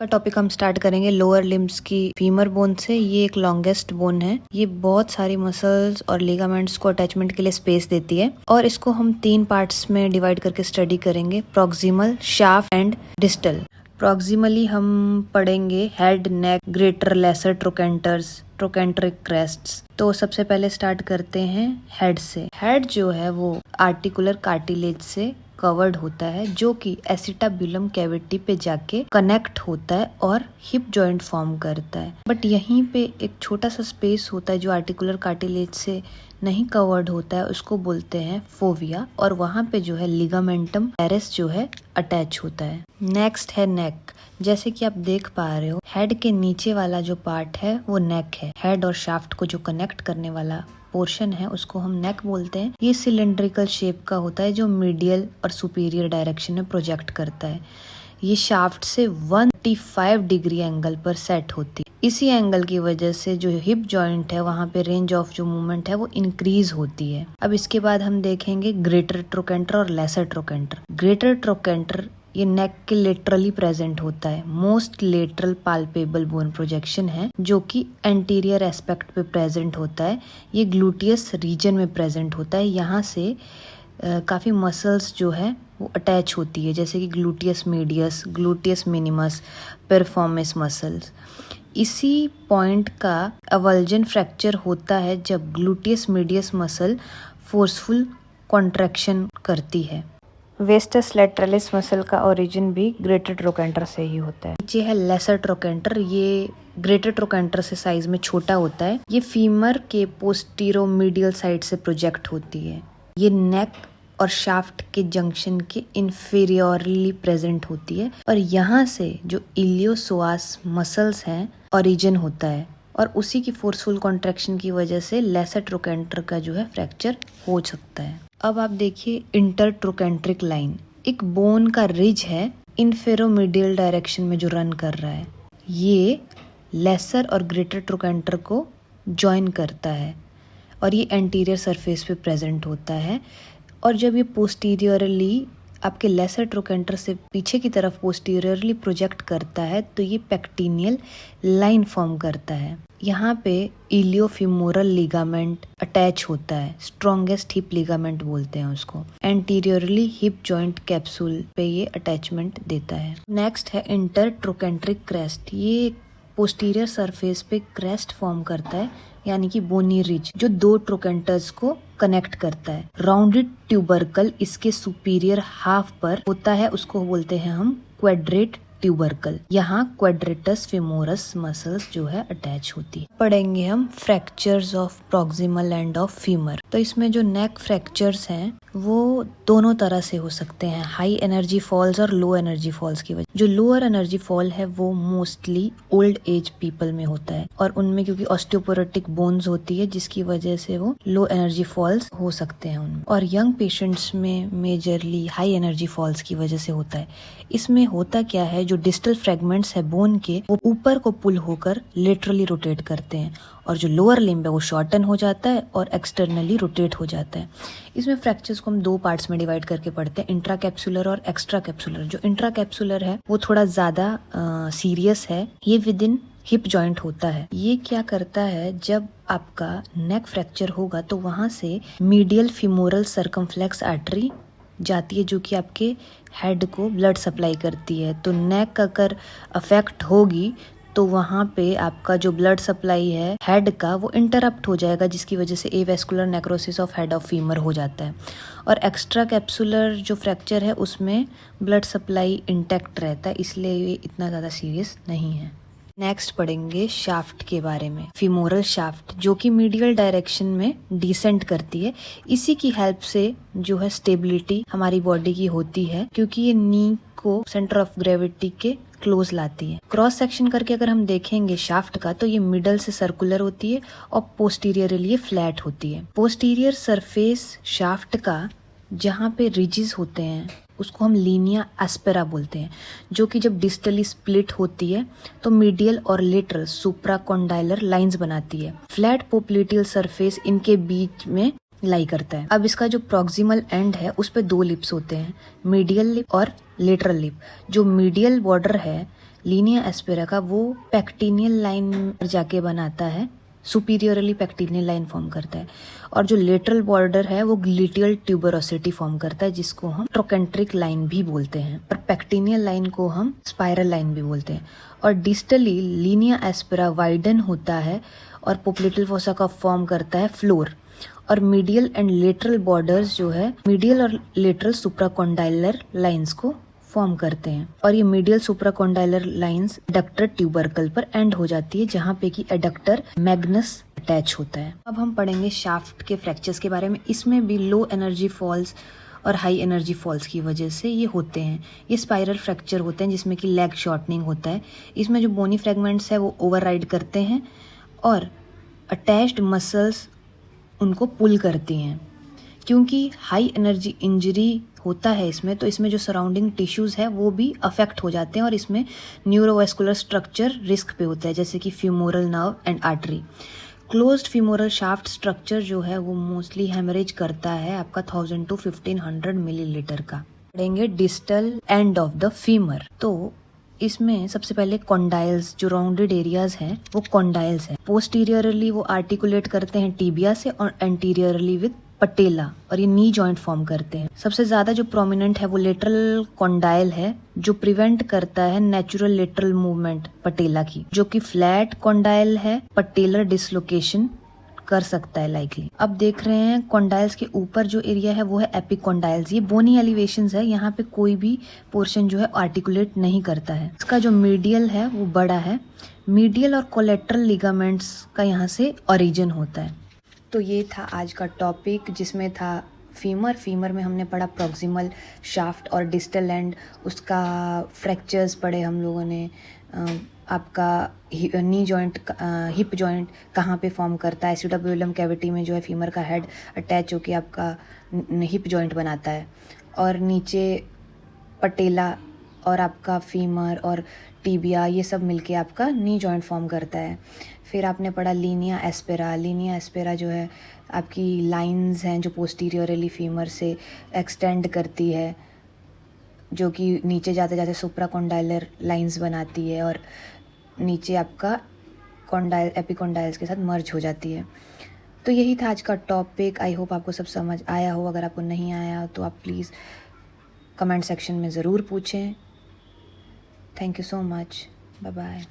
का टॉपिक हम स्टार्ट करेंगे लोअर लिम्स की फीमर बोन से। ये एक लॉन्गेस्ट बोन है। ये बहुत सारी मसल्स और लिगामेंट्स को अटैचमेंट के लिए स्पेस देती है और इसको हम 3 पार्ट्स में डिवाइड करके स्टडी करेंगे, proximal, shaft and distal. Proximally हम पढ़ेंगे हेड, नेक, ग्रेटर, लेसर ट्रोकेंटर्स, ट्रोकेंट्रिक क्रेस्ट्स। तो सबसे पहले स्टार्ट करते हैं हेड से। हेड जो है वो आर्टिकुलर कार्टिलेज से कवर्ड होता है जो कि एसिटाब्युलम कैविटी पे जाके कनेक्ट होता है और हिप जॉइंट फॉर्म करता है। बट यहीं पे एक छोटा सा स्पेस होता है जो आर्टिकुलर कार्टिलेज से नहीं कवर्ड होता है, उसको बोलते हैं फोविया, और वहाँ पे जो है लिगामेंटम टेरेस जो है अटैच होता है। नेक्स्ट है नेक। जैसे कि आप देख पा रहे हो, हेड के नीचे वाला जो पार्ट है वो नेक है। हेड और शाफ्ट को जो कनेक्ट करने वाला पोर्शन है उसको हम नेक बोलते हैं। ये सिलेंड्रिकल शेप का होता है जो मीडियल और सुपीरियर डायरेक्शन में प्रोजेक्ट करता है। ये शाफ्ट से 135 डिग्री एंगल पर सेट होती है। इसी एंगल की वजह से जो हिप जॉइंट है वहाँ पे रेंज ऑफ जो मूवमेंट है वो इंक्रीज होती है। अब इसके बाद हम देखेंगे ग्रेटर ट्रोकेंटर और लेसर ट्रोकेंटर। ग्रेटर ट्रोकेंटर ये नेक के लेटरली प्रेजेंट होता है। Most lateral palpable bone projection है जो कि एंटीरियर एस्पेक्ट पे प्रेजेंट होता है। ये ग्लूटियस रीजन में प्रेजेंट होता है। यहाँ से काफ़ी मसल्स जो है वो अटैच होती है, जैसे कि gluteus medius, gluteus minimus, performance muscles. इसी पॉइंट का अवल्जन फ्रैक्चर होता है जब gluteus medius muscle forceful contraction करती है। वेस्टस लैटरलिस मसल का ओरिजिन भी ग्रेटर ट्रोकेंटर से ही होता है। नीचे है लेसर ट्रोकेंटर। ये ग्रेटर ट्रोकेंटर से साइज में छोटा होता है। ये फीमर के पोस्टीरोमीडियल साइड से प्रोजेक्ट होती है। ये नेक और शाफ्ट के जंक्शन के इंफीरियरली प्रेजेंट होती है और यहाँ से जो इलियोसोआस मसल्स हैं ओरिजिन होता है और उसी की फोर्सफुल कॉन्ट्रैक्शन की वजह से लेसर ट्रोकेंटर का जो है फ्रैक्चर हो सकता है। अब आप देखिए इंटर ट्रोकेंट्रिक लाइन, एक बोन का रिज है इन्फेरोमीडियल डायरेक्शन में जो रन कर रहा है। ये लेसर और ग्रेटर ट्रोकेंटर को ज्वाइन करता है और ये एंटीरियर सरफेस पे प्रेजेंट होता है। और जब ये पोस्टीरियरली आपके लेसर ट्रोकेंटर से पीछे की तरफ पोस्टीरियरली प्रोजेक्ट करता है तो ये पेक्टिनियल लाइन फॉर्म करता है। यहाँ पे इलियोफिमोरल लिगामेंट अटैच होता है, स्ट्रॉन्गेस्ट हिप लिगामेंट बोलते हैं उसको। एंटीरियरली हिप जॉइंट कैप्सूल पे ये अटैचमेंट देता है। नेक्स्ट है इंटर ट्रोकेंट्रिक क्रेस्ट। ये पोस्टीरियर सरफेस पे क्रेस्ट फॉर्म करता है, यानी कि बोनी रिज जो 2 ट्रोकेंटर्स को कनेक्ट करता है। राउंडेड ट्यूबरकल इसके सुपीरियर हाफ पर होता है, उसको बोलते हैं हम क्वाड्रेट ट्यूबरकल। यहाँ क्वाड्रेटस फेमोरस मसल्स जो है अटैच होती है। पढ़ेंगे हम fractures of proximal end of femur. तो इसमें जो नेक फ्रैक्चर्स हैं वो दोनों तरह से हो सकते हैं, हाई एनर्जी फॉल्स और लो एनर्जी फॉल्स की वजह। जो लोअर एनर्जी फॉल है वो मोस्टली ओल्ड एज पीपल में होता है और उनमें क्योंकि ऑस्टियोपोरोटिक बोन्स होती है जिसकी वजह से वो लो एनर्जी फॉल्स हो सकते हैं उनमें। और यंग पेशेंट्स में मेजरली हाई एनर्जी फॉल्स की वजह से होता है। इसमें होता क्या है, जो डिस्टल फ्रेगमेंट्स है बोन के वो ऊपर को पुल होकर लेटरली रोटेट करते हैं और जो लोअर लिम्ब है वो शॉर्टन हो जाता है और एक्सटर्नली रोटेट हो जाता है। इसमें फ्रैक्चर्स को हम 2 पार्ट्स में डिवाइड करके पढ़ते हैं, इंट्रा कैप्सुलर और एक्स्ट्रा कैप्सुलर। जो इंट्रा कैप्सुलर है वो थोड़ा ज्यादा सीरियस है। ये विद इन हिप जॉइंट होता है। ये क्या करता है, जब आपका नेक फ्रैक्चर होगा तो वहां से मीडियल फीमोरल सर्कमफ्लेक्स आर्टरी जाती है जो कि आपके हेड को ब्लड सप्लाई करती है। तो नेक अगर अफेक्ट होगी तो वहाँ पे आपका जो ब्लड सप्लाई है हेड का वो इंटरप्ट हो जाएगा, जिसकी वजह से avascular necrosis of head of femur हो जाता है। और एक्स्ट्रा कैप्सुलर जो फ्रैक्चर है उसमें ब्लड सप्लाई इंटैक्ट रहता है, इसलिए ये इतना ज़्यादा सीरियस नहीं है। नेक्स्ट पढ़ेंगे शाफ्ट के बारे में। फीमोरल शाफ्ट जो कि मीडियल डायरेक्शन में डिसेंट करती है। इसी की हेल्प से जो है स्टेबिलिटी हमारी बॉडी की होती है क्योंकि ये नी को सेंटर ऑफ ग्रेविटी के क्लोज लाती है। क्रॉस सेक्शन करके अगर हम देखेंगे शाफ्ट का तो ये मिडल से सर्कुलर होती है और पोस्टीरियरली ये फ्लैट होती है। पोस्टीरियर सरफेस शाफ्ट का जहाँ पे रिजिस होते हैं उसको हम लीनिया एस्पेरा बोलते हैं, जो कि जब डिस्टली स्प्लिट होती है तो मीडियल और लेटरल सुप्राकॉन्डाइलर लाइंस बनाती है। फ्लैट पोप्लिटियल सरफेस इनके बीच में लाई करता है। अब इसका जो प्रॉक्सिमल एंड है उस पे 2 लिप्स होते हैं, मीडियल लिप और लेटरल लिप। जो मीडियल बॉर्डर है लीनिया एस्पेरा का वो पेक्टिनियल लाइन पर जाके बनाता है, सुपीरियरली पेक्टिनियल लाइन फॉर्म करता है। और जो लेटरल बॉर्डर है वो ग्लूटियल ट्यूबरोसिटी फॉर्म करता है, जिसको हम ट्रोकेंट्रिक लाइन भी बोलते हैं। और पेक्टिनियल लाइन को हम स्पाइरल लाइन भी बोलते हैं। और डिस्टली लीनिया एस्पेरा वाइडन होता है और पोप्लिटल फोसा का फॉर्म करता है फ्लोर। और मीडियल एंड लेटरल बॉर्डर्स जो है मीडियल और लेटरल सुप्राकॉन्डाइलर लाइंस को फॉर्म करते हैं। और ये medial supracondylar lines adductor tubercle पर एंड हो जाती है, जहाँ पे कि एडक्टर मैग्नस अटैच होता है। अब हम पढ़ेंगे शाफ्ट के फ्रैक्चर्स के बारे में। इसमें भी लो एनर्जी फॉल्स और हाई एनर्जी फॉल्स की वजह से ये होते हैं। ये स्पाइरल फ्रैक्चर होते हैं जिसमें कि लेग शॉर्टनिंग होता है। इसमें जो बोनी फ्रेगमेंट्स है वो ओवरराइड करते हैं और अटैच्ड मसल्स उनको पुल करती हैं। क्योंकि हाई एनर्जी इंजरी होता है इसमें, तो इसमें जो सराउंडिंग टिश्यूज है वो भी अफेक्ट हो जाते हैं और इसमें न्यूरोवेस्कुलर स्ट्रक्चर रिस्क पे होता है, जैसे कि femoral nerve and artery. Closed femoral shaft structure जो है वो मोस्टली हेमरेज करता है आपका 1000 to 1500 मिलीलीटर का। पढ़ेंगे distal end of the femur. तो इसमें सबसे पहले कॉन्डाइल्स, जो राउंडेड एरियाज हैं वो कॉन्डाइल्स हैं। पोस्टीरियरली वो आर्टिकुलेट करते हैं टिबिया से और एंटीरियरली विद पटेला, और ये नी जॉइंट फॉर्म करते हैं। सबसे ज्यादा जो प्रोमिनेंट है वो लेटरल कॉन्डाइल है, जो प्रिवेंट करता है नेचुरल लेटरल मूवमेंट पटेला की। जो कि फ्लैट कॉन्डाइल है, पटेलर डिसलोकेशन कर सकता है लाइकली। अब देख रहे हैं कॉन्डाइल्स के ऊपर जो एरिया है वो है एपिकॉन्डाइल्स। ये बोनी एलिवेशंस है, यहाँ पे कोई भी पोर्शन जो है आर्टिकुलेट नहीं करता है। इसका जो मीडियल है वो बड़ा है। मीडियल और कोलेट्रल लिगामेंट्स का यहाँ से ओरिजिन होता है। तो ये था आज का टॉपिक, जिसमें था फीमर में हमने पढ़ा प्रॉक्सिमल शाफ्ट और डिस्टल एंड, उसका फ्रैक्चर्स पढ़े हम लोगों ने। आपका नी जॉइंट, हिप जॉइंट कहाँ पे फॉर्म करता है, एसिटाबुलम कैविटी में जो है फीमर का हेड अटैच होके आपका हिप जॉइंट बनाता है। और नीचे पटेला और आपका फीमर और टिबिया ये सब मिलके आपका नी जॉइंट फॉर्म करता है। फिर आपने पढ़ा लीनिया एस्पेरा। लीनिया एस्पेरा जो है आपकी लाइंस हैं जो पोस्टीरियरली फीमर से एक्सटेंड करती है, जो कि नीचे जाते जाते सुप्राकॉन्डाइलर लाइंस बनाती है और नीचे आपका कॉन्डाइल एपिकॉन्डाइल्स के साथ मर्ज हो जाती है। तो यही था आज का टॉपिक। आई होप आपको सब समझ आया हो। अगर आपको नहीं आया तो आप प्लीज़ कमेंट सेक्शन में ज़रूर पूछें। Thank you so much. Bye bye.